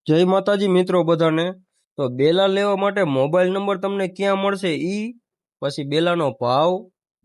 જય માતાજી મિત્રો બધાને। તો બેલા લેવા માટે મોબાઈલ નંબર તમને ક્યાં મળશે ઈ, પછી બેલાનો ભાવ,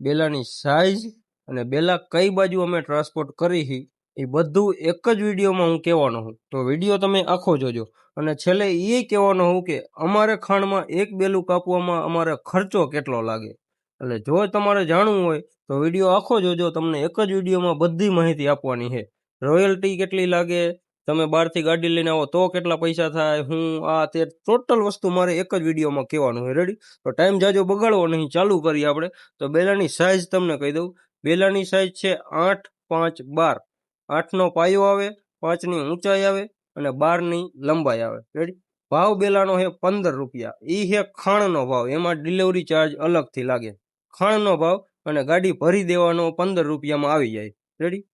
બેલાની સાઈઝ અને બેલા કઈ બાજુ અમે ટ્રાન્સપોર્ટ કરી હી એ બધું એક જ વિડીયોમાં હું કહેવાનો હું। તો વિડીયો તમે આખો જોજો અને છેલ્લે એ કહેવાનો હું કે અમારે ખાંડમાં એક બેલું કાપવામાં અમારે ખર્ચો કેટલો લાગે। એટલે જો તમારે જાણવું હોય તો વિડીયો આખો જોજો, તમને એક જ વિડીયોમાં બધી માહિતી આપવાની છે। રોયલ્ટી કેટલી લાગે, તમે બહારથી ગાડી લઈને આવો તો કેટલા પૈસા થાય, હું આ તે ટોટલ વસ્તુ મારે એક જ વિડીયોમાં કહેવાનું હોય। રેડી? તો ટાઈમ જાજો બગાડવો નહીં, ચાલુ કરીએ આપણે। તો બેલાની સાઈઝ તમને કહી દઉં। બેલાની સાઈઝ છે 8, 5, 12। 8નો પાયો આવે, 5ની ઊંચાઈ આવે અને 12ની લંબાઈ આવે। રેડી? ભાવ બેલાનો છે 15 રૂપિયા। એ છે ખાણનો ભાવ, એમાં ડિલિવરી ચાર્જ અલગથી લાગે। ખાણનો ભાવ અને ગાડી ભરી દેવાનો 15 રૂપિયામાં આવી જાય। રેડી?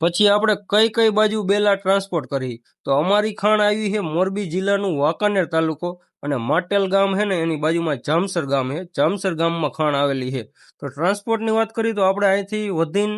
પછી આપણે કઈ કઈ બાજુ બેલા ટ્રાન્સપોર્ટ કરી, તો અમારી ખાણ આવી છે મોરબી જિલ્લાનું વાંકાનેર તાલુકો અને માટેલ ગામ છે ને એની બાજુમાં જામસર ગામ છે, જામસર ગામમાં ખાણ આવેલી છે। તો ટ્રાન્સપોર્ટની વાત કરી તો આપણે અહીંથી વધીને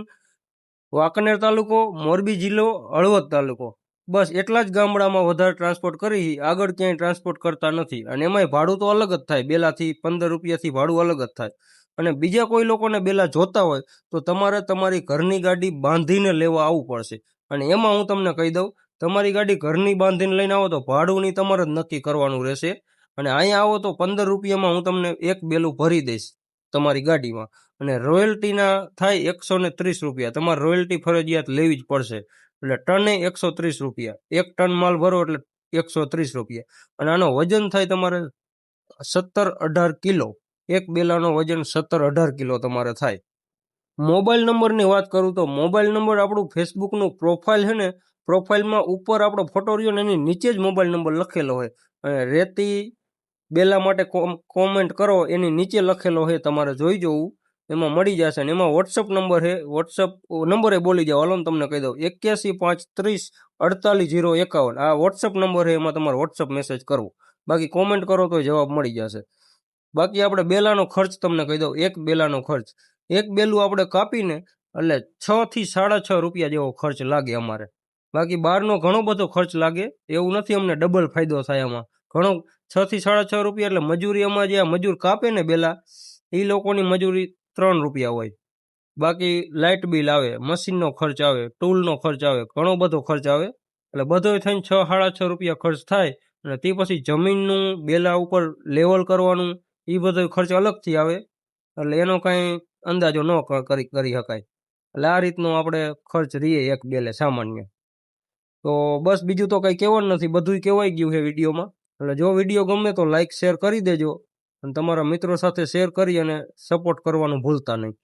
વાંકાનેર તાલુકો, મોરબી જિલ્લો, હળવદ તાલુકો, બસ એટલા જ ગામડામાં વધારે ટ્રાન્સપોર્ટ કરી, આગળ ક્યાંય ટ્રાન્સપોર્ટ કરતા નથી। અને એમાંય ભાડું તો અલગ જ થાય, બેલાથી 15 રૂપિયાથી ભાડું અલગ જ થાય। અને બીજા કોઈ લોકોને બેલા જોતા હોય તો તમારે તમારી ઘરની ગાડી બાંધીને લેવા આવવું પડશે। અને એમાં હું તમને કહી દઉં, તમારી ગાડી ઘરની બાંધીને લઈને આવો તો ભાડુંની તમારે જ નક્કી કરવાનું રહેશે। અને અહીંયા આવો તો 15 રૂપિયામાં હું તમને એક બેલું ભરી દઈશ તમારી ગાડીમાં। અને રોયલ્ટીના થાય 130 રૂપિયા, તમારે રોયલ્ટી ફરજિયાત લેવી જ પડશે। એટલે ટને 130 રૂપિયા, 1 ટન માલ ભરો એટલે 130 રૂપિયા। અને આનો વજન થાય તમારે 17-18 કિલો, એક બેલાનો વજન 17-18 કિલો તમારે થાય। મોબાઈલ નંબરની વાત કરું તો મોબાઈલ નંબર આપણું ફેસબુકનું પ્રોફાઇલ છે ને, પ્રોફાઇલમાં ઉપર આપણો ફોટો રહ્યો ને એની નીચે જ મોબાઈલ નંબર લખેલો હોય। અને રેતી બેલા માટે કોમેન્ટ કરો એની નીચે લખેલો છે, તમારે જોઈ જોવું, એમાં મળી જશે। ને એમાં વોટ્સઅપ નંબર છે, વોટ્સઅપ નંબરે બોલી જાઓ, હાલો તમને કહી દઉં, 81 530 48 051। આ વોટ્સઅપ નંબર છે, એમાં તમારે વોટ્સઅપ મેસેજ કરવો, બાકી કોમેન્ટ કરો તો જવાબ મળી જશે। બાકી આપણે બેલાનો ખર્ચ તમને કહી દઉં, એક બેલાનો ખર્ચ, એક બેલું આપણે કાપીને એટલે 6 થી 6.5 રૂપિયા જેવો ખર્ચ લાગે અમારે। બાકી બહારનો ઘણો બધો ખર્ચ લાગે, એવું નથી અમને ડબલ ફાયદો થાય આમાં, ઘણો 6 થી 6.5 રૂપિયા। એટલે મજૂરી અમારે જે મજૂર કાપે ને બેલા, એ લોકોની મજૂરી 3 રૂપિયા હોય। બાકી લાઇટ બિલ આવે, મશીનનો ખર્ચ આવે, ટૂલનો ખર્ચ આવે, ઘણો બધો ખર્ચ આવે। એટલે બધો થઈને 6-6.5 રૂપિયા ખર્ચ થાય। અને તે પછી જમીનનું બેલા ઉપર લેવલ કરવાનું, એ બધો ખર્ચ અલગથી આવે। એટલે એનો કાંઈ અંદાજો ન કરી શકાય। એટલે આ રીતનો આપણે ખર્ચ રહીએ એક બેલે સામાન્ય। તો બસ બીજું તો કંઈ કહેવાનું નથી, બધું કહેવાઈ ગયું છે વિડીયોમાં। એટલે જો વિડીયો ગમે તો લાઇક શેર કરી દેજો અને તમારા મિત્રો સાથે શેર કરી અને સપોર્ટ કરવાનું ભૂલતા નહીં।